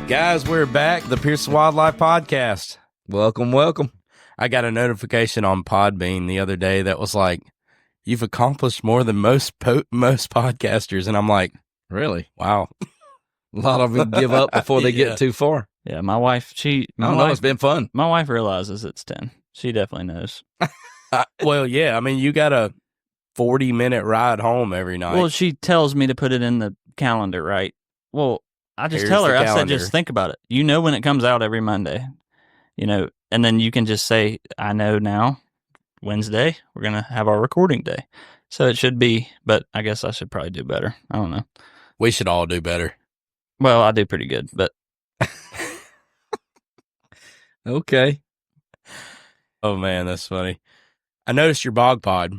Guys, we're back. The Pierce Wildlife Podcast. Welcome, welcome. I got a notification on Podbean the other day that was like, you've accomplished more than most podcasters. And I'm like, really? Wow. A lot of them give up before they get too far. Yeah, my wife, I don't know, it's been fun. My wife realizes it's 10. She definitely knows. Well, yeah. I mean, you got a 40-minute ride home every night. Well, she tells me to put it in the calendar, right? Well, I just Here's tell her, the I said, calendar. just think about it. You know when it comes out every Monday, and then you can just say, I know now, Wednesday, we're going to have our recording day. So it should be, but I guess I should probably do better. I don't know. We should all do better. Well, I do pretty good, but. Okay. Oh, man, that's funny. I noticed your Bog Pod.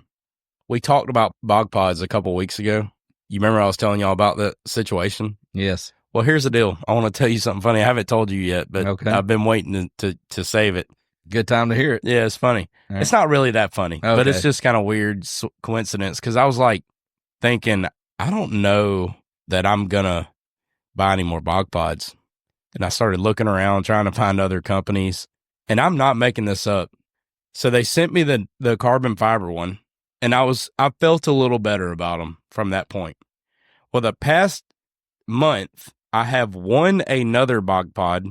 We talked about Bog Pods a couple weeks ago. You remember I was telling y'all about the situation? Yes. Well, here's the deal. I want to tell you something funny. I haven't told you yet, but Okay. I've been waiting to save it. Good time to hear it. Yeah, it's funny. All right. It's not really that funny, but Okay. it's just kind of weird coincidence because I was like thinking, I don't know that I'm going to buy any more Bog Pods. And I started looking around trying to find other companies. And I'm not making this up. So they sent me the carbon fiber one, and I felt a little better about them from that point. Well, the past month, I have won another Bog Pod,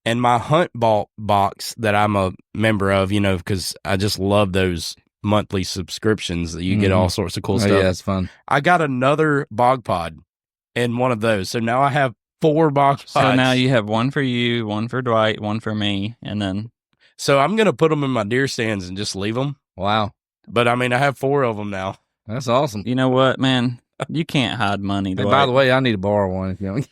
and my hunt box that I'm a member of, because I just love those monthly subscriptions that you get all sorts of cool stuff. Yeah, it's fun. I got another Bog Pod in one of those. So now I have 4 Bog Pods. So now you have one for you, one for Dwight, one for me, and then. So I'm going to put them in my deer stands and just leave them. Wow. But I mean, I have 4 of them now. That's awesome. You know what, man? You can't hide money. And by the way, I need to borrow one. If you know.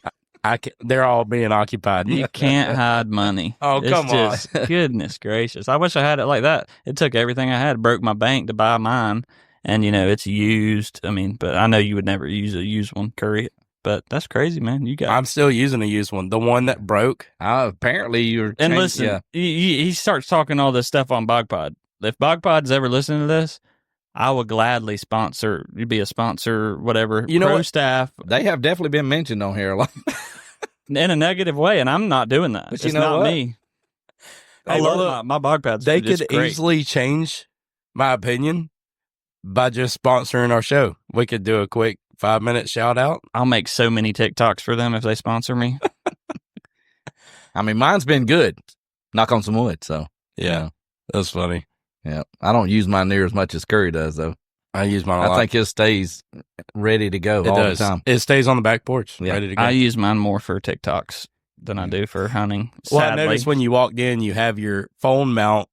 They're all being occupied. You can't hide money. Oh, come on. Goodness gracious. I wish I had it like that. It took everything I had, broke my bank to buy mine. And, it's used. I mean, but I know you would never use a used one, Curry. But that's crazy, man. I'm still using a used one. The one that broke. Apparently you're. And listen, he starts talking all this stuff on Bog Pod. If Bog Pod's ever listening to this, I would gladly be a sponsor, whatever. Pro staff. They have definitely been mentioned on here a lot. In a negative way, and I'm not doing that. But it's not me. I love my Bog Pods. They could easily change my opinion by just sponsoring our show. We could do a quick 5-minute shout out. I'll make so many TikToks for them if they sponsor me. I mean, mine's been good. Knock on some wood. So yeah, that's funny. Yeah, I don't use mine near as much as Curry does, though. I use mine a lot. I think it stays ready to go all the time. It stays on the back porch, ready to go. I use mine more for TikToks than I do for hunting. Well, sadly. I noticed when you walked in, you have your phone mount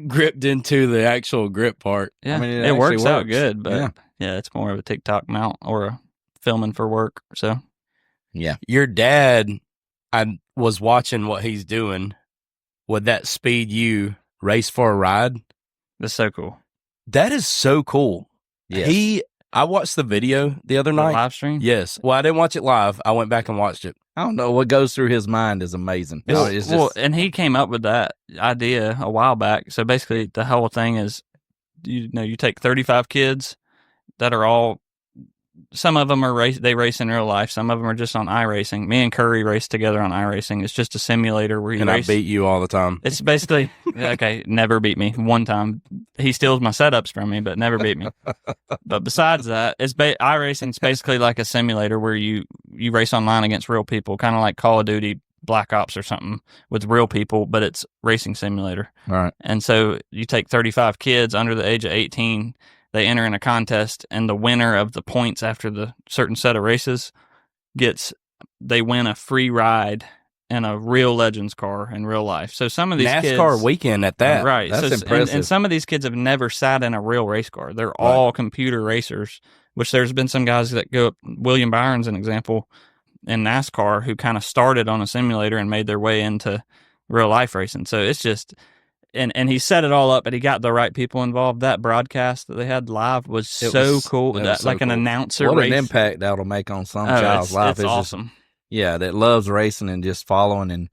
gripped into the actual grip part. Yeah, I mean, it works out good, but yeah, it's more of a TikTok mount or a filming for work. So, yeah. Your dad, I was watching what he's doing. Would that speed you race for a ride? that's so cool. That is so cool. Yes. I watched the video the other night. Live stream? Yes. Well, I didn't watch it live. I went back and watched it. I don't know what goes through his mind is amazing. And he came up with that idea a while back. So basically, the whole thing is, you take 35 kids that are all. Some of them they race in real life. Some of them are just on iRacing. Me and Curry race together on iRacing. It's just a simulator where you race. I beat you all the time. It's basically okay. Never beat me. One time, he steals my setups from me, but never beat me. But besides that, iRacing's basically like a simulator where you race online against real people, kind of like Call of Duty, Black Ops, or something with real people, but it's racing simulator. All right. And so you take 35 kids under the age of 18. They enter in a contest, and the winner of the points after the certain set of races they win a free ride in a real Legends car in real life. So some of these NASCAR weekend at that. Right. That's impressive. And some of these kids have never sat in a real race car. They're all computer racers, which there's been some guys that go up. William Byron's an example in NASCAR who kind of started on a simulator and made their way into real life racing. So it's just... And he set it all up, and he got the right people involved. That broadcast that they had live was so cool. An announcer What race. an impact that'll make on some child's life. It's awesome. That loves racing and just following,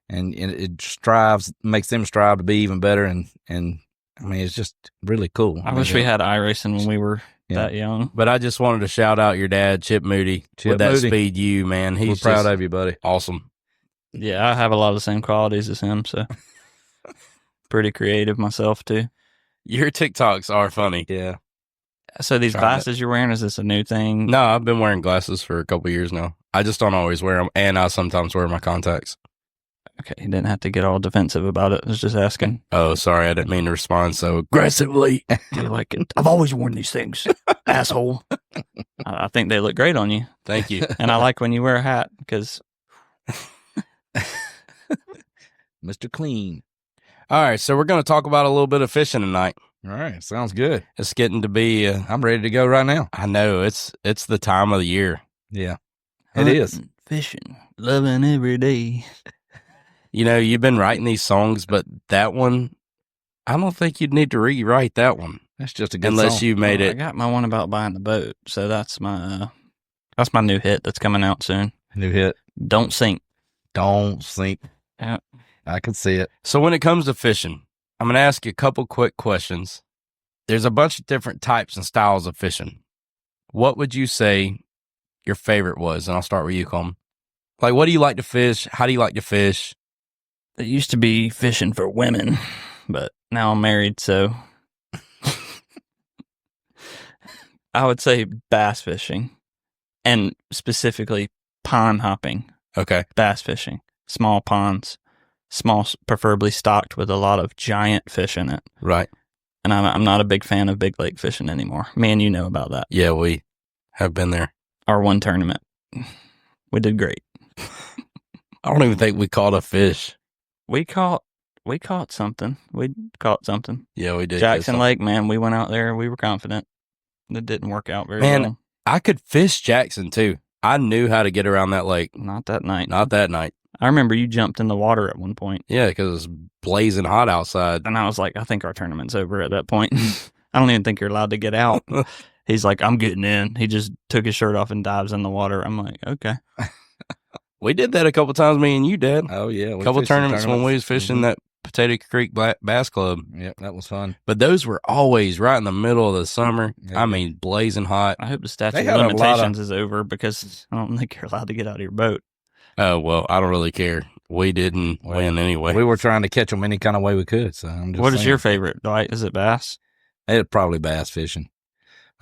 and it makes them strive to be even better. And I mean, it's just really cool. I wish we had iRacing when we were that young. But I just wanted to shout out your dad, Chip Moody. Would that speed you, man? We're proud of you, buddy. Awesome. Yeah, I have a lot of the same qualities as him, so pretty creative myself too. Your TikToks are funny. Yeah. So these Trying to- glasses you're wearing, is this a new thing? No, I've been wearing glasses for a couple years now. I just don't always wear them, and I sometimes wear my contacts. Okay, you didn't have to get all defensive about it. I was just asking. Oh, sorry, I didn't mean to respond so aggressively. You're like, I've always worn these things, asshole. I think they look great on you. Thank you. And I like when you wear a hat because Mr. Clean. All right, so we're going to talk about a little bit of fishing tonight. All right. Sounds good. It's getting to be, I'm ready to go right now. I know, it's the time of the year. Yeah. It is. hunting, fishing, loving every day. You know, you've been writing these songs, but that one, I don't think you'd need to rewrite that one. That's just a good Unless song. you made I it. got my one about buying the boat, so that's my new hit that's coming out soon. New hit. Don't sink. Don't sink. Yeah. I can see it. So when it comes to fishing, I'm going to ask you a couple quick questions. There's a bunch of different types and styles of fishing. What would you say your favorite was? And I'll start with you, Colm. Like, what do you like to fish? How do you like to fish? It used to be fishing for women, but now I'm married, so I would say bass fishing, and specifically pond hopping. Okay. Bass fishing, small ponds, preferably stocked with a lot of giant fish in it. Right. And I'm not a big fan of big lake fishing anymore. Man, you know about that. Yeah, we have been there. Our one tournament, we did great. I don't even think we caught a fish. We caught something. We caught something. Yeah, we did. Jackson Lake, man, we went out there. We were confident. It didn't work out very Man, well. I could fish Jackson too. I knew how to get around that lake. Not that night. Not that night. I remember you jumped in the water at one point, Yeah, because it was blazing hot outside. and I was like, I think our tournament's over at that point. I don't even think you're allowed to get out. He's like, I'm getting in. He just took his shirt off and dives in the water. I'm like, okay. We did that a couple times, me and you, Dad. Oh, yeah. A couple tournaments when we was fishing that Potato Creek Bass Club. Yep, that was fun. But those were always right in the middle of the summer. Yeah. I mean, blazing hot. I hope the statute They of had a lot of- limitations is over because I don't think you're allowed to get out of your boat. Oh, well, I don't really care. We didn't win anyway. We were trying to catch them any kind of way we could. So I'm just What is saying. your favorite, Dwight? Is it bass? It's probably bass fishing.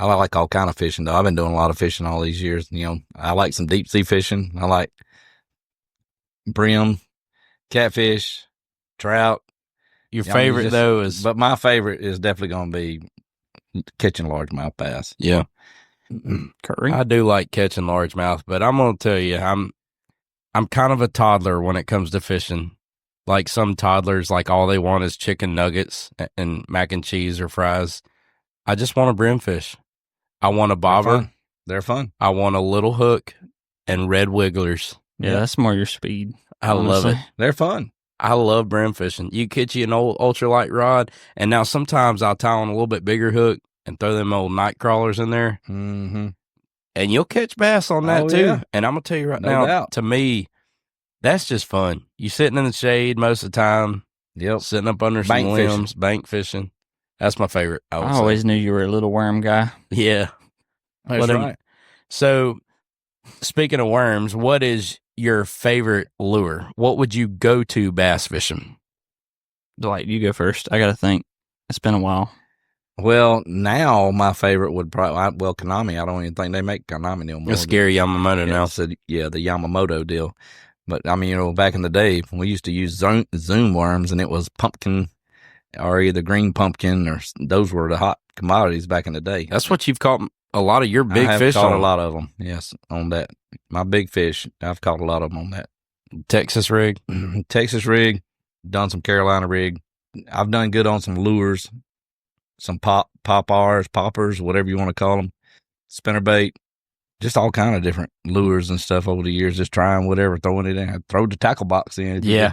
I like all kind of fishing, though. I've been doing a lot of fishing all these years. You know, I like some deep sea fishing. I like brim, catfish, trout. Your I mean, favorite, just- though, is... But my favorite is definitely going to be catching largemouth bass. Yeah. Curry? I do like catching largemouth, but I'm going to tell you, I'm kind of a toddler when it comes to fishing. Like some toddlers, like all they want is chicken nuggets and mac and cheese or fries. I just want a brimfish. I want a bobber. They're fun. I want a little hook and red wigglers. Yeah, that's more your speed. I love it. honestly. They're fun. I love brim fishing. You catch you an old ultralight rod, and now sometimes I'll tie on a little bit bigger hook and throw them old night crawlers in there, Mm-hmm. and you'll catch bass on that Oh, too. yeah. And I'm gonna tell you right No now, doubt. to me, that's just fun. You sitting in the shade most of the time, Yep. sitting up under some Bank fishing. limbs, bank fishing. That's my favorite. I, would I say. always knew you were a little worm guy. Yeah. That's Well, then- right. So, speaking of worms, what is your favorite lure? What would you go to bass fishing? Dwight, you go first. I got to think. It's been a while. Well, now my favorite would probably, Konami. I don't even think they make Konami no more. It's scary Yamamoto Yeah, now. so, yeah, the Yamamoto deal. But I mean, you know, back in the day, we used to use Zoom worms, and it was pumpkin or either green pumpkin, or those were the hot commodities back in the day. That's what you've caught a lot of your big I have fish caught on. a lot of them. Yes, on that. My big fish, I've caught a lot of them on that. Texas rig. Texas rig, done some Carolina rig. I've done good on some lures, some poppers, whatever you want to call them, spinnerbait, just all kind of different lures and stuff over the years. Just trying whatever, throwing it in. I throw the tackle box in. Yeah.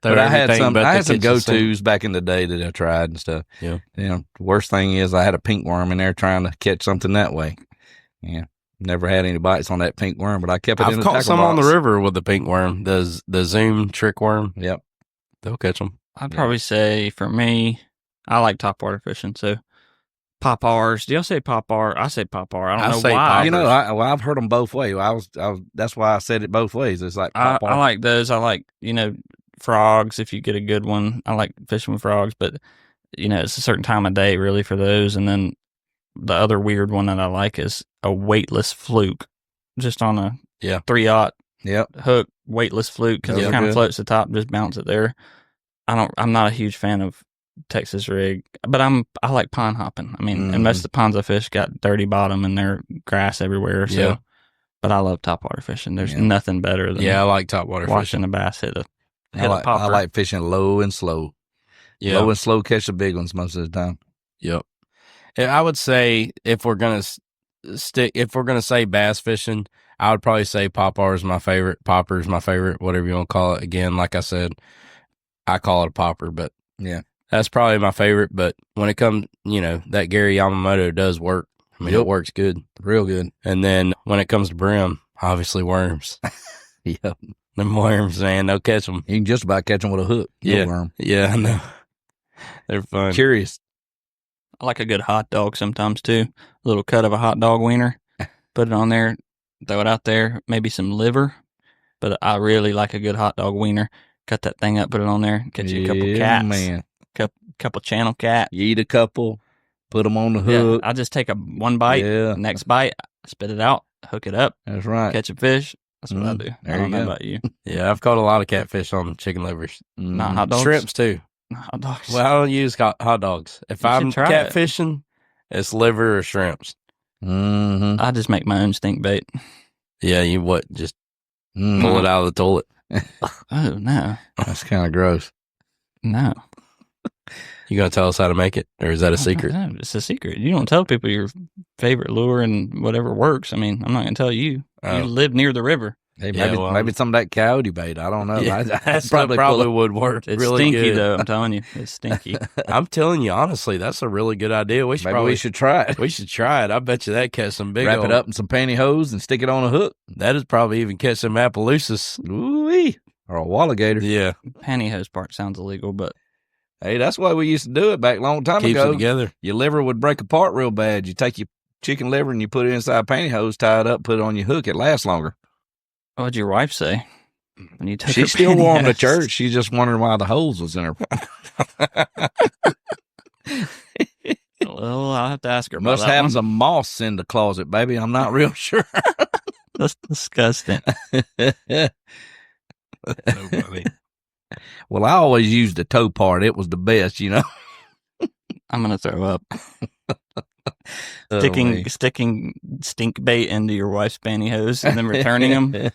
But I had some the go-tos back in the day that I tried and stuff. Yeah. You know, the worst thing is I had a pink worm in there trying to catch something that way. Yeah. Never had any bites on that pink worm, but I kept it in I've the caught tackle some box. on the river with the pink worm, the Zoom trick worm. Yep. They'll catch them. I'd probably say for me, I like topwater fishing. So Pop-Rs. Do y'all say Pop-R? I say Pop-R. I I don't know say why. poppers. You know, I've heard them both ways. That's why I said it both ways. It's like I Pop-R. like those. I like, frogs if you get a good one. I like fishing with frogs, but, it's a certain time of day really for those. And then the other weird one that I like is a weightless fluke, just on a 3/0 Yep. hook, weightless fluke, because Those it are kind of good. floats the top, just bounce it there. I'm not a huge fan of Texas rig, but I like pond hopping. I mean, and most of the ponds I fish got dirty bottom and they're grass everywhere. So, Yeah. but I love topwater fishing. There's nothing better than I like topwater watching fishing. a bass hit a I popper. like fishing low and slow. Yeah. Low and slow catch the big ones most of the time. Yep. I would say if we're gonna say bass fishing, I would probably say popper is my favorite. Popper is my favorite. Whatever you want to call it. Again, like I said, I call it a popper, but yeah, that's probably my favorite. But when it comes, that Gary Yamamoto does work. I mean, it works good, real good. And then when it comes to brim, obviously worms. Yep. Them worms, man, they'll catch them. You can just about catch them with a hook. Yeah. Worm. Yeah, I know. They're fun. Curious. I like a good hot dog sometimes too. A little cut of a hot dog wiener, put it on there, throw it out there, maybe some liver. But I really like a good hot dog wiener. Cut that thing up, put it on there, catch you a couple cats. Man. Couple channel cats. You eat a couple, put them on the hook. I just take one bite, next bite, spit it out, hook it up. That's right. Catch a fish. That's what I do. I don't know about you. Yeah, I've caught a lot of catfish on chicken livers. Not hot dogs? Shrimps, too. Hot dogs. Well, I don't use hot dogs. If I'm catfishing, it's liver or shrimps. Mm-hmm. I just make my own stink bait. Yeah, just pull it out of the toilet. Oh, no. That's kind of gross. No. You gonna tell us how to make it, or is that a secret? No, it's a secret. You don't tell people your favorite lure and whatever works. I mean, I'm not gonna tell you. You live near the river. Hey, maybe some of that coyote bait. I don't know. Yeah, that probably would work. It's really stinky good. though. I'm telling you, it's stinky. I'm telling you honestly, that's a really good idea. We should try it. We should try it. I bet you that catch some big. Wrap it up in some pantyhose and stick it on a hook. That is probably even catch some Appaloosas. Ooh-wee. Or a walligator. Yeah, pantyhose part sounds illegal, but hey, that's why we used to do it back a long time keeps ago. it together. Your liver would break apart real bad. You take your chicken liver and you put it inside a pantyhose, tie it up, put it on your hook. It lasts longer. What'd your wife say when you took She her still wore them to pantyhose? church. She just wondered why the hose was in her. Well, I'll have to ask her. Must about that have one. some moss in the closet, baby. I'm not real sure. That's disgusting. So funny. Well, I always used the toe part. It was the best, I'm gonna throw up. Sticking stink bait into your wife's pantyhose and then returning them.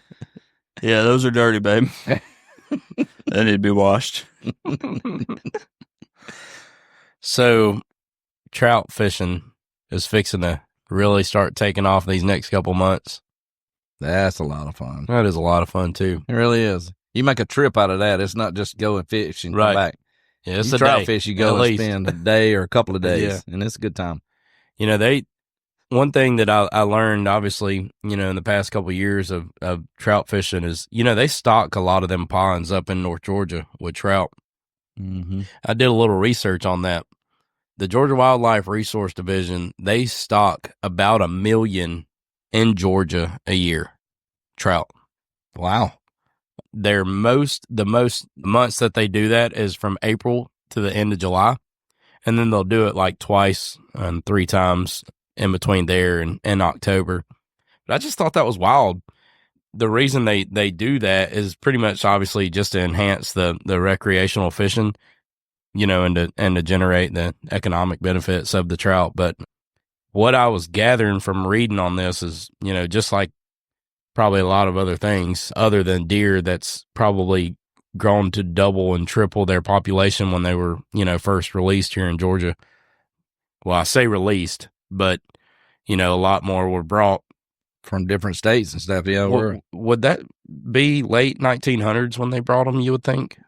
Yeah, those are dirty, babe. They need to be washed. So, trout fishing is fixing to really start taking off these next couple months. That's a lot of fun. That is a lot of fun too. It really is. You make a trip out of that. It's not just go and fish and Right. come back. Yeah, it's You a trout day, fish, you at go and least. spend a day or a couple of days, Yeah. and it's a good time. One thing that I learned, obviously, in the past couple of years of trout fishing is, they stock a lot of them ponds up in North Georgia with trout. Mm-hmm. I did a little research on that. The Georgia Wildlife Resource Division, they stock about 1 million in Georgia a year, trout. Wow. The most months that they do that is from April to the end of July. And then they'll do it like twice and 3 times in between there and October. But I just thought that was wild. The reason they do that is pretty much obviously just to enhance the recreational fishing, and to generate the economic benefits of the trout. But what I was gathering from reading on this is, just like probably a lot of other things other than deer, that's probably grown to double and triple their population when they were, first released here in Georgia. Well, I say released, but, a lot more were brought From different states and stuff. Yeah. Would that be late 1900s when they brought them, you would think?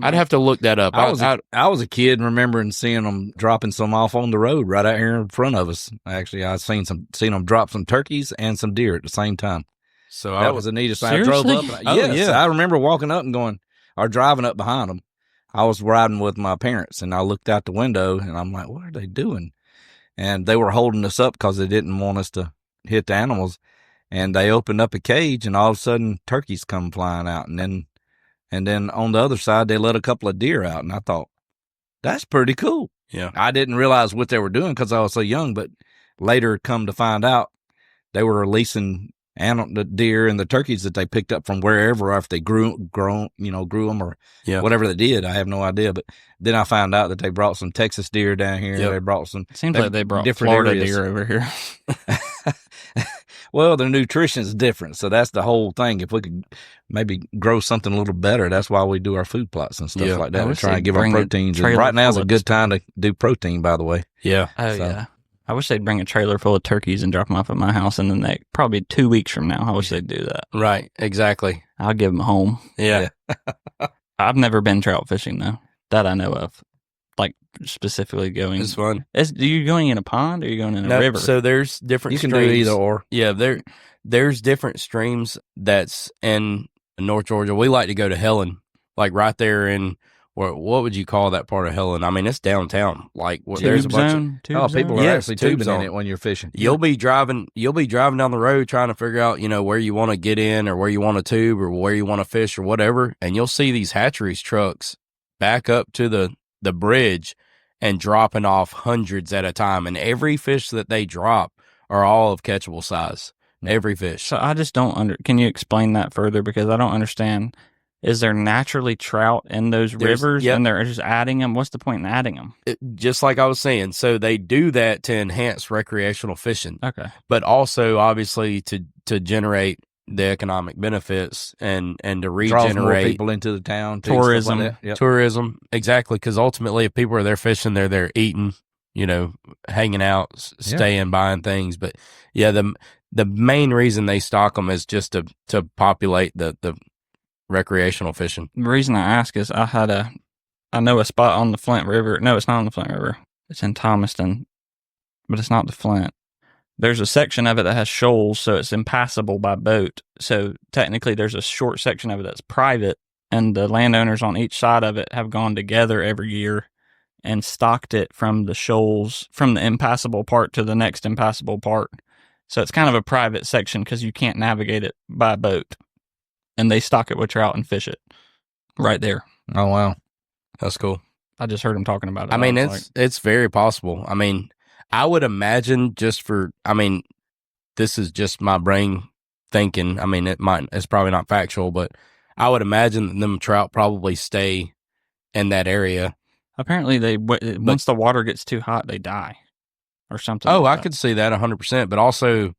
I'd have to look that up. I was a kid remembering seeing them dropping some off on the road right out here in front of us. Actually, I seen them drop some turkeys and some deer at the same time. So That was the neatest thing. I drove up. Yes, I remember walking up and going, or driving up behind them. I was riding with my parents, and I looked out the window, and I'm like, what are they doing? and they were holding us up because they didn't want us to hit the animals. And they opened up a cage, and all of a sudden turkeys come flying out. And then on the other side, they let a couple of deer out. And I thought, that's pretty cool. Yeah. I didn't realize what they were doing because I was so young, but later come to find out they were releasing the deer and the turkeys that they picked up from wherever, or if they grew them or whatever they did. I have no idea. But then I found out that they brought some Texas deer down here. Yep. They brought some. Seems like they brought different Florida areas. deer over here. Well, their nutrition is different, so that's the whole thing. If we could maybe grow something a little better, that's why we do our food plots and stuff like that. We try and give them proteins. And right now is a good time to do protein, by the way. Yeah. Oh, yeah. I wish they'd bring a trailer full of turkeys and drop them off at my house, and then probably 2 weeks from now, I wish they'd do that. Right. Exactly. I'll give them home. Yeah. I've never been trout fishing, though, that I know of. Like, specifically going. It's fun. Are you going in a pond or are you going in a river? So there's different You can streams. do either or. Yeah, there's different streams that's in North Georgia. We like to go to Helen, like right there in, what would you call that part of Helen? I mean, it's downtown. Like there's a bunch of people are actually tubing in it when you're fishing. You'll be driving down the road trying to figure out, where you want to get in or where you want to tube or where you want to fish or whatever, and you'll see these hatcheries trucks back up to the bridge and dropping off hundreds at a time, and every fish that they drop are all of catchable size. Every fish. So I just don't can you explain that further, because I don't understand. Is there naturally trout in those rivers and they're just adding them? What's the point in adding them? Just like I was saying, so they do that to enhance recreational fishing. Okay. But also obviously to generate the economic benefits and to regenerate draws more people into the town. Tourism. Like yep. Tourism. Exactly. Because ultimately if people are there fishing, they're there eating, hanging out, staying, buying things. But yeah, the main reason they stock them is just to populate the recreational fishing. The reason I ask is I know a spot on the Flint River. No, it's not on the Flint River. It's in Thomaston, but it's not the Flint. There's a section of it that has shoals, so it's impassable by boat. So technically there's a short section of it that's private, and the landowners on each side of it have gone together every year and stocked it from the shoals, from the impassable part to the next impassable part. So it's kind of a private section because you can't navigate it by boat. And they stock it with trout and fish it right there. Oh, wow. That's cool. I just heard him talking about it. I mean, it's very possible. I mean, I would imagine this is just my brain thinking. I mean, it's probably not factual, but I would imagine that them trout probably stay in that area. Apparently, once the water gets too hot, they die or something. Oh, I could see that 100%. But also,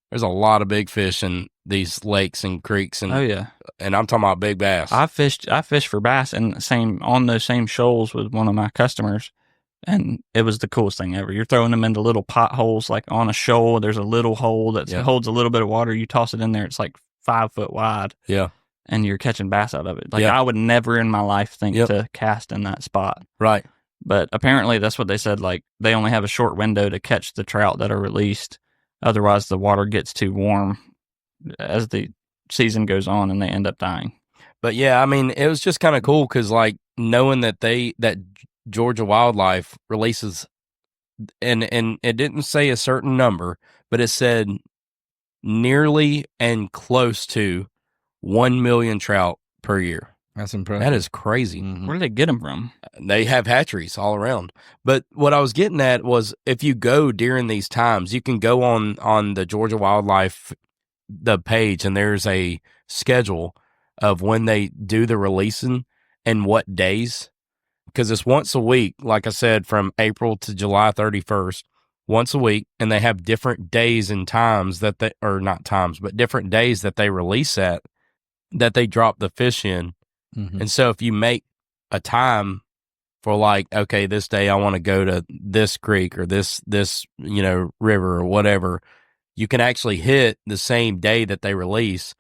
there's a lot of big fish in these lakes and creeks, and and I'm talking about big bass. I fished for bass and on those same shoals with one of my customers, and it was the coolest thing ever. You're throwing them into little potholes, like on a shoal. There's a little hole that holds a little bit of water. You toss it in there. It's like 5 foot wide. Yeah. And you're catching bass out of it. Like I would never in my life think to cast in that spot. Right. But apparently that's what they said. Like they only have a short window to catch the trout that are released. Otherwise the water gets too warm as the season goes on and they end up dying. But yeah, I mean, it was just kind of cool because like knowing that Georgia Wildlife releases, and it didn't say a certain number, but it said nearly and close to 1 million trout per year. That's impressive. That is crazy. Mm-hmm. Where do they get them from? They have hatcheries all around. But what I was getting at was if you go during these times, you can go on the Georgia Wildlife the page, and there's a schedule of when they do the releasing and what days, because it's once a week, like I said, from April to July 31st, once a week, and they have different days and times different days that they release at, that they drop the fish in. Mm-hmm. And so if you make a time for like, okay, this day I want to go to this creek or this river or whatever, you can actually hit the same day that they release.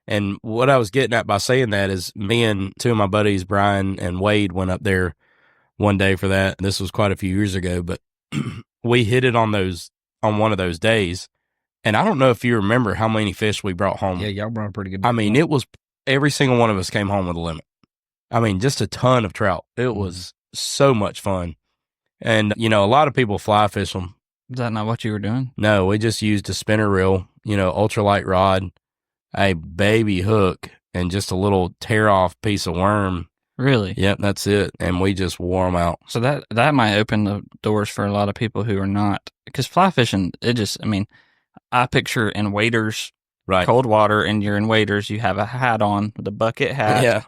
And what I was getting at by saying that is me and two of my buddies, Brian and Wade, went up there one day for that. This was quite a few years ago, but we hit it on one of those days. And I don't know if you remember how many fish we brought home. Yeah, y'all brought a pretty good. I mean, it was every single one of us came home with a limit. I mean, just a ton of trout. It was so much fun. And, a lot of people fly fish them. Is that not what you were doing? No, we just used a spinner reel, ultralight rod, a baby hook, and just a little tear-off piece of worm. Really? Yep, that's it. And we just wore them out. So that might open the doors for a lot of people who are not, because fly fishing, I picture in waders, Right. cold water, and you're in waders, you have a hat on, the bucket hat. Yeah.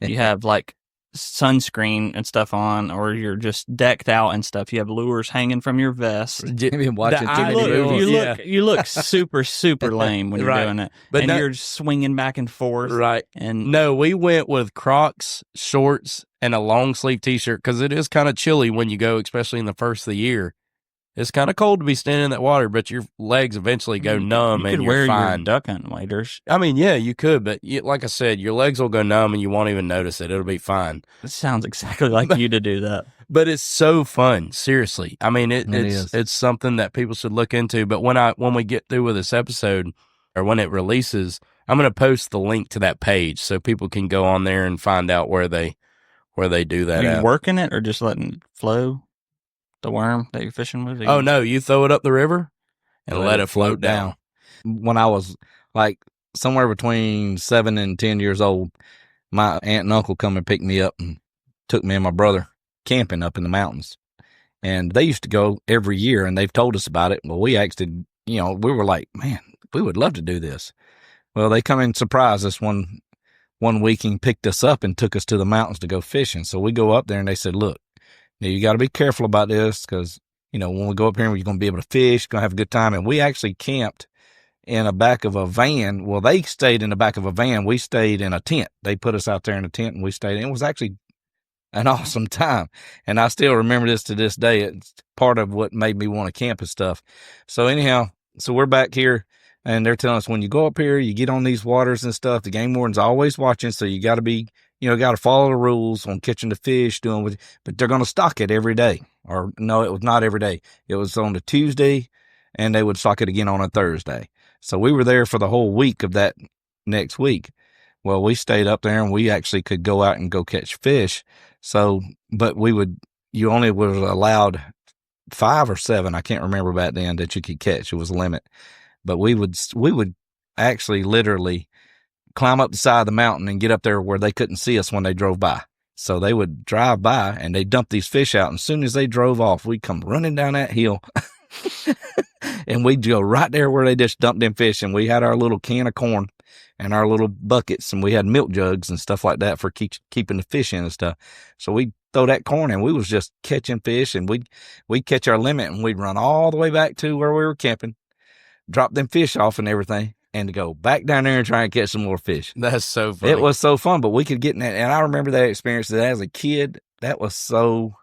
You have like sunscreen and stuff on, or you're just decked out and stuff. You have lures hanging from your vest. You've been watching too many movies. You look super, super lame when you're Right. doing it. But and you're swinging back and forth. Right. And No, we went with Crocs, shorts, and a long sleeve t-shirt because it is kind of chilly when you go, especially in the first of the year. It's kind of cold to be standing in that water, but your legs eventually go numb and you could you're wear fine. your duck hunting waders. I mean, yeah, you could, but like I said, your legs will go numb and you won't even notice it. It'll be fine. It sounds exactly like you to do that. But it's so fun, seriously. I mean, is. it's something that people should look into. But when we get through with this episode, or when it releases, I'm going to post the link to that page so people can go on there and find out where they do that. Are you at. working it or just letting it flow? The worm that you're fishing with? Oh no, you throw it up the river and let it float down. When I was like somewhere between 7 and 10 years old, my aunt and uncle come and picked me up and took me and my brother camping up in the mountains. And they used to go every year, and they've told us about it. Well, we actually, we were like, man, we would love to do this. Well, they come and surprised us one week and picked us up and took us to the mountains to go fishing. So we go up there, and they said, look, now you got to be careful about this because, when we go up here, you're going to be able to fish, going to have a good time. And we actually camped in the back of a van. Well, they stayed in the back of a van. We stayed in a tent. They put us out there in a tent, and we stayed. It was actually an awesome time. And I still remember this to this day. It's part of what made me want to camp and stuff. So anyhow, we're back here, and they're telling us when you go up here, you get on these waters and stuff, the game warden's always watching. So you got to be, got to follow the rules on catching the fish, but they're going to stock it every day. Or no, it was not every day. It was on a Tuesday, and they would stock it again on a Thursday. So we were there for the whole week of that next week. Well, we stayed up there, and we actually could go out and go catch fish. So, but you only was allowed 5 or 7. I can't remember back then that you could catch. It was a limit. But we would actually literally climb up the side of the mountain and get up there where they couldn't see us when they drove by. So they would drive by and they dump these fish out. And as soon as they drove off, we'd come running down that hill and we'd go right there where they just dumped them fish. And we had our little can of corn and our little buckets, and we had milk jugs and stuff like that for keeping the fish in and stuff. So we'd throw that corn in. We was just catching fish, and we'd catch our limit, and we'd run all the way back to where we were camping, drop them fish off and everything, and to go back down there and try and catch some more fish. That's so funny. It was so fun, but we could get in that. And I remember that experience as a kid. That was so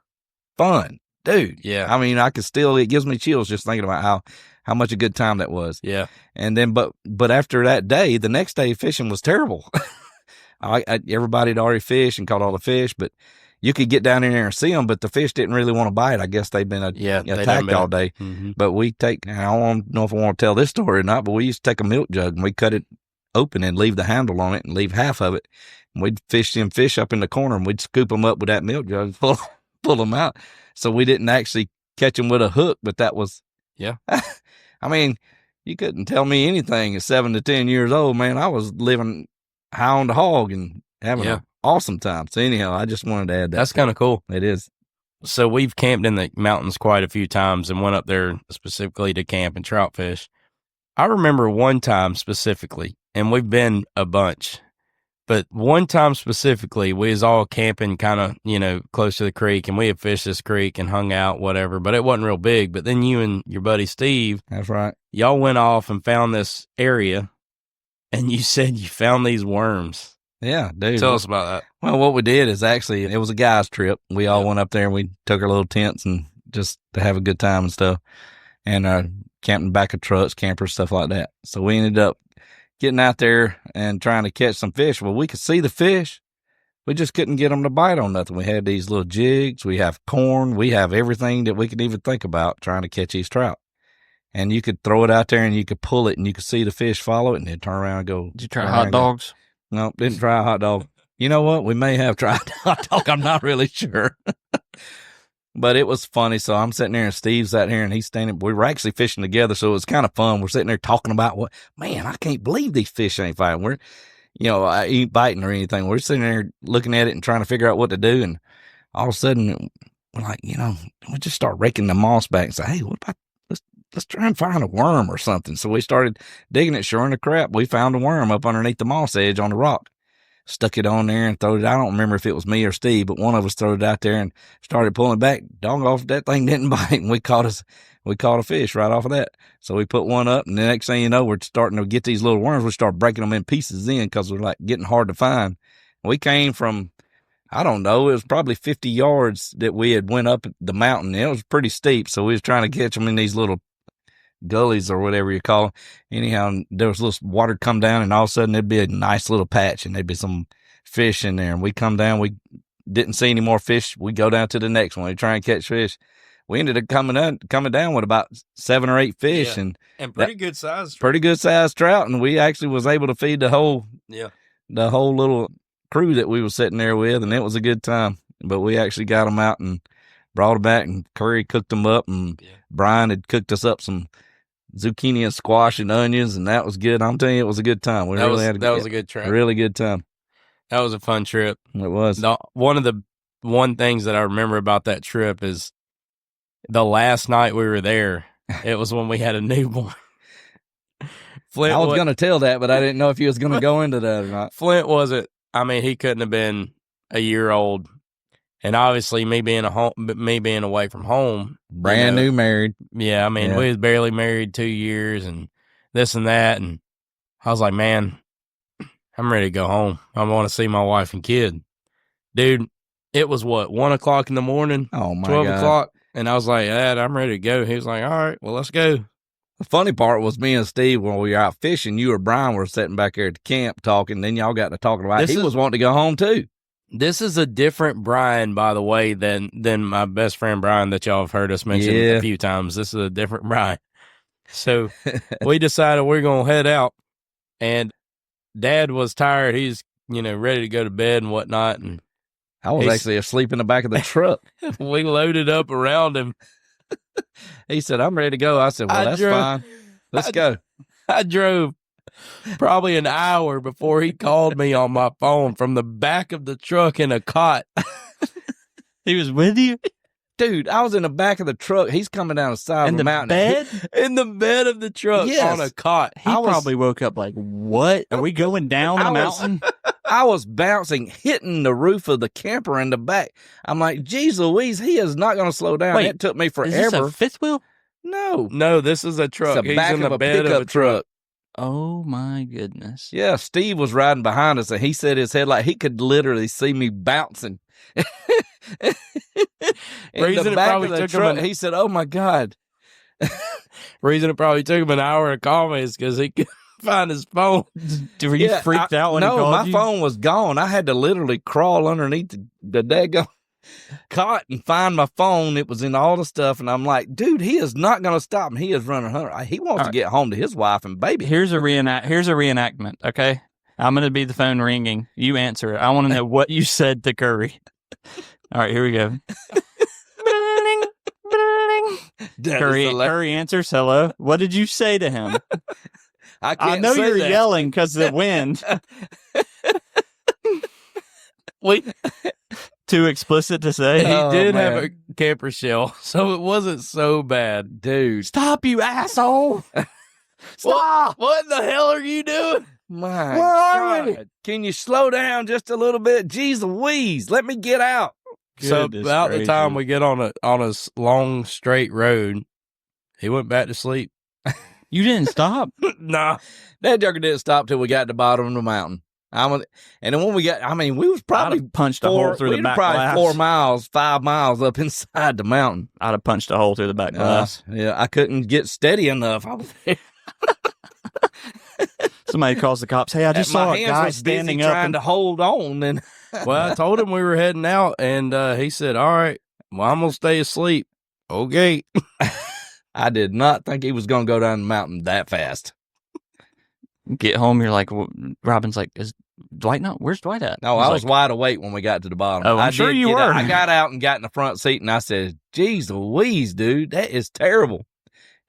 fun, dude. Yeah. I mean, it gives me chills just thinking about how much a good time that was. Yeah. And then, but after that day, the next day fishing was terrible. Everybody had already fished and caught all the fish, but you could get down in there and see them, but the fish didn't really want to bite. I guess they'd been attacked all day. Mm-hmm. But I don't know if I want to tell this story or not, but we used to take a milk jug and we cut it open and leave the handle on it and leave half of it. And we'd fish them fish up in the corner, and we'd scoop them up with that milk jug, pull them out. So we didn't actually catch them with a hook, but that was, yeah. I mean, you couldn't tell me anything at 7 to 10 years old, man. I was living high on the hog and having an awesome time. So anyhow, I just wanted to add that. That's kind of cool. It is. So we've camped in the mountains quite a few times and went up there specifically to camp and trout fish. I remember one time specifically, and we've been a bunch, but one time specifically, we was all camping kind of, close to the creek, and we had fished this creek and hung out, whatever, but it wasn't real big. But then you and your buddy Steve, that's right, y'all went off and found this area, and you said you found these worms. Yeah, dude. Tell us about that. Well, what we did is actually, it was a guy's trip. We all went up there and we took our little tents and just to have a good time and stuff, and camping back of trucks, campers, stuff like that. So we ended up getting out there and trying to catch some fish. Well, we could see the fish. We just couldn't get them to bite on nothing. We had these little jigs. We have corn. We have everything that we could even think about trying to catch these trout. And you could throw it out there and you could pull it and you could see the fish follow it and then turn around and go. Did you try hot dogs? No, didn't try a hot dog. You know what? We may have tried hot dog. I'm not really sure. But it was funny. So I'm sitting there and Steve's out here and he's standing. We were actually fishing together. So it was kind of fun. We're sitting there talking about man, I can't believe these fish ain't fighting. I ain't biting or anything. We're sitting there looking at it and trying to figure out what to do. And all of a sudden we're like, we just start raking the moss back and say, hey, what about, let's try and find a worm or something. So we started digging it. Sure enough, crap, we found a worm up underneath the moss edge on the rock. Stuck it on there and throwed it. I don't remember if it was me or Steve, but one of us threw it out there and started pulling back. Dong off, that thing didn't bite, and we caught a fish right off of that. So we put one up, and the next thing you know, we're starting to get these little worms. We start breaking them in pieces because they're like getting hard to find. We came from, I don't know, it was probably 50 yards that we had went up the mountain. It was pretty steep, so we was trying to catch them in these little gullies or whatever you call it. Anyhow, there was a little water come down, and all of a sudden there'd be a nice little patch, and there'd be some fish in there. And we come down, we didn't see any more fish. We go down to the next one. We try and catch fish. We ended up coming down with about 7 or 8 fish, and pretty good size trout. And we actually was able to feed the whole little crew that we was sitting there with, and it was a good time. But we actually got them out and brought them back, and Curry cooked them up, and Brian had cooked us up some zucchini and squash and onions, and that was good. I'm telling you, it was a good time. That was a good trip. A really good time. That was a fun trip. It was. One things that I remember about that trip is the last night we were there. It was when we had a newborn. Flint, I was going to tell that, but I didn't know if you was going to go into that or not. Flint wasn't. I mean, he couldn't have been a year old. And obviously, me being away from home, brand new married. Yeah, I mean, we was barely married 2 years, and this and that, and I was like, man, I'm ready to go home. I want to see my wife and kid, dude. It was 1 o'clock in the morning. Oh my 12 God. o'clock, and I was like, Dad, I'm ready to go. He was like, all right, well, let's go. The funny part was me and Steve, when we were out fishing, you or Brian were sitting back there at the camp talking. Then y'all got to talking about he was wanting to go home too. This is a different Brian, by the way, than my best friend Brian that y'all have heard us mention a few times. This is a different Brian. So we decided we're going to head out, and Dad was tired. He's, ready to go to bed and whatnot. And I was actually asleep in the back of the truck. We loaded up around him. He said, I'm ready to go. I said, well, that's fine. Let's go. I drove probably an hour before he called me on my phone from the back of the truck in a cot. He was with you? Dude, I was in the back of the truck. He's coming down the side of the mountain. In the bed of the truck on a cot. He probably woke up like, what? Are we going down the mountain? I was bouncing, hitting the roof of the camper in the back. I'm like, geez Louise, he is not going to slow down. It took me forever. Is this a fifth wheel? No, this is a truck. It's the back of a pickup truck. Oh my goodness. Yeah, Steve was riding behind us, and he said his headlight, he could literally see me bouncing. Reason it probably took him he said, oh my God. Reason it probably took him an hour to call me is because he couldn't find his phone. Were you freaked out when he called you? No, my phone was gone. I had to literally crawl underneath the daggone cot and find my phone. It was in all the stuff, and I'm like, dude, he is not going to stop him. He is running 100. He wants to get home to his wife and baby. Here's a reenactment, okay? I'm going to be the phone ringing. You answer it. I want to know what you said to Curry. All right, here we go. Curry answers, hello. What did you say to him? I know you're yelling because of the wind. Too explicit to say. He did have a camper shell, so it wasn't so bad. Dude. Stop, you asshole. Stop. What in the hell are you doing? My God. Can you slow down just a little bit? Jeez Louise, let me get out. So about the time we get on a long straight road, he went back to sleep. You didn't stop? Nah. That joker didn't stop till we got to the bottom of the mountain. And then when we got, we was probably punched a hole through the back glass. 5 miles up inside the mountain. I'd have punched a hole through the back glass. Yeah, I couldn't get steady enough. I was there. Somebody calls the cops. Hey, I just saw a guy standing up trying to hold on. And well, I told him we were heading out, and he said, all right, well, I'm going to stay asleep. Okay. I did not think he was going to go down the mountain that fast. Get home, you're like, Robin's like, is Dwight, no, where's Dwight at? No, I was wide awake when we got to the bottom. Oh, I'm sure you were. I got out and got in the front seat, and I said, "Geez Louise, dude, that is terrible."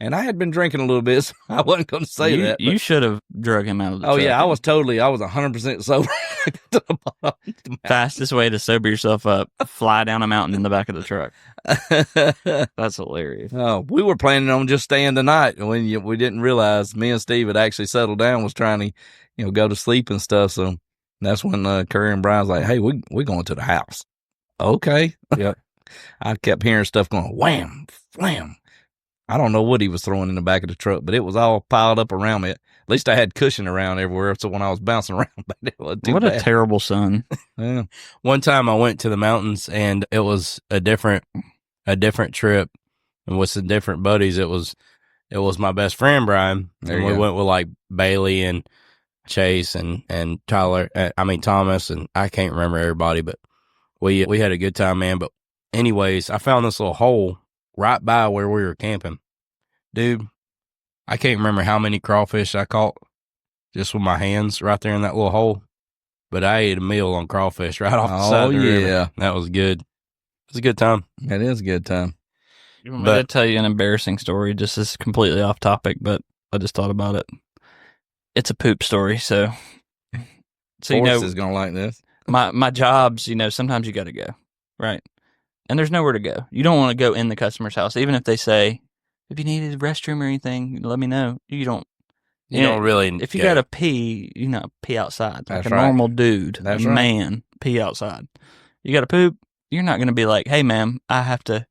And I had been drinking a little bit, so I wasn't going to say that. But You should have drug him out of the oh, truck. yeah, I was 100% sober. To the bottom. Fastest way to sober yourself up, fly down a mountain in the back of the truck. That's hilarious. Oh, we were planning on just staying the night when we didn't realize me and Steve had actually settled down, was trying to, go to sleep and stuff. So that's when Curry and Brian's like, "Hey, we're going to the house." Okay. Yep. I kept hearing stuff going wham, wham. I don't know what he was throwing in the back of the truck, but it was all piled up around me. At least I had cushion around everywhere, so when I was bouncing around, it wasn't too What bad. a terrible son. Yeah. One time I went to the mountains and it was a different trip, and with some different buddies. It was my best friend Brian, and we went with like Bailey and Chase and Tyler. Thomas, and I can't remember everybody, but we had a good time, man. But anyways, I found this little hole right by where we were camping, dude. I can't remember how many crawfish I caught just with my hands right there in that little hole. But I ate a meal on crawfish right off the side of the river. That was good. It was a good time. That is a good time. You want me to tell you an embarrassing story? Just is completely off topic, but I just thought about it. It's a poop story, so Forrest is gonna like this. My jobs, sometimes you got to go, right? And there's nowhere to go. You don't want to go in the customer's house, even if they say, "If you need a restroom or anything, let me know." You don't really. If you got to pee, pee outside. That's like a right. normal dude, That's a right. man, pee outside. You got to poop. You're not going to be like, "Hey, ma'am, I have to,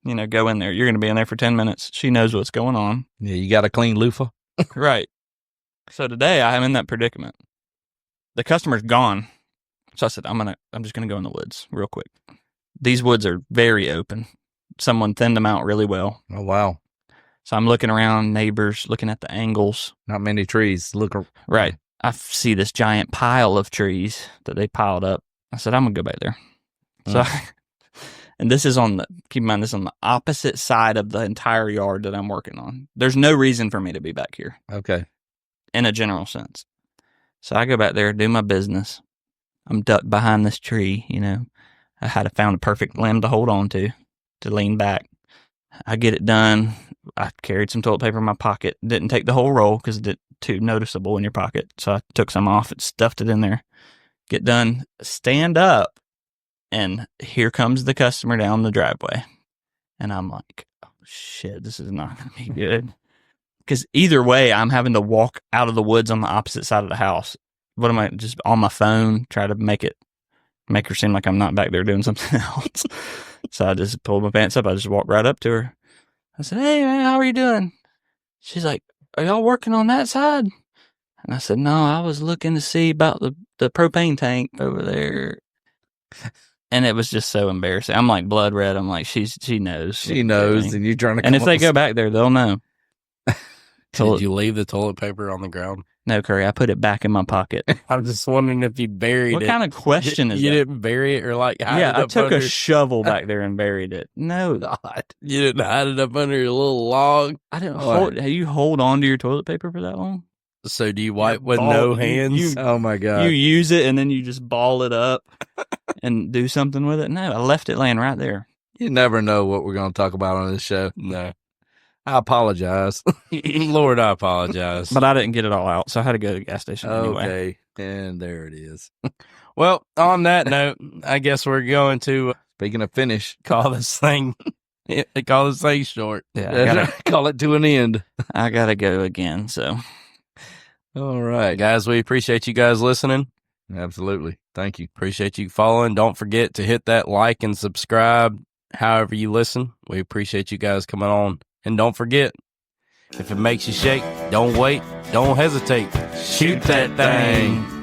go in there." You're going to be in there for 10 minutes. She knows what's going on. Yeah, you got a clean loofah. Right. So today I am in that predicament. The customer's gone. So I said, I'm just gonna go in the woods real quick. These woods are very open. Someone thinned them out really well. Oh wow! So I'm looking around, neighbors, looking at the angles. Not many trees. Right. I see this giant pile of trees that they piled up. I said, I'm gonna go back there. So, and this is keep in mind, this is on the opposite side of the entire yard that I'm working on. There's no reason for me to be back here. Okay. In a general sense. So I go back there, do my business. I'm ducked behind this tree, I had found a perfect limb to hold on to lean back. I get it done. I carried some toilet paper in my pocket. Didn't take the whole roll because it's too noticeable in your pocket. So I took some off and stuffed it in there. Get done, stand up, and here comes the customer down the driveway. And I'm like, oh, shit, this is not going to be good. Because either way, I'm having to walk out of the woods on the opposite side of the house. What am I, just on my phone, try to make her seem like I'm not back there doing something else. So I just pulled my pants up. I just walked right up to her. I said, "Hey, man, how are you doing?" She's like, "Are y'all working on that side?" And I said, "No, I was looking to see about the propane tank over there." And it was just so embarrassing. I'm like blood red. I'm like, she knows. She knows, and you're trying to. And if they go back there, they'll know. Did you leave the toilet paper on the ground? No, Curry, I put it back in my pocket. I'm just wondering if you buried it. What kind of question is you that? didn't bury it or hide it up I took under... a shovel back there and buried it. No. God. You didn't hide it up under your little log? I didn't you hold on to your toilet paper for that long? So do you wipe with no hands? Oh my God. You use it and then you just ball it up and do something with it? No, I left it laying right there. You never know what we're going to talk about on this show. No. I apologize. Lord, I apologize. But I didn't get it all out, so I had to go to the gas station anyway. Okay, and there it is. Well, on that note, I guess we're going to Speaking of finish, call this thing short. Yeah, call it to an end. I gotta go again, so. All right. Guys, we appreciate you guys listening. Absolutely. Thank you. Appreciate you following. Don't forget to hit that like and subscribe however you listen. We appreciate you guys coming on. And don't forget, if it makes you shake, don't wait, don't hesitate. Shoot that thing.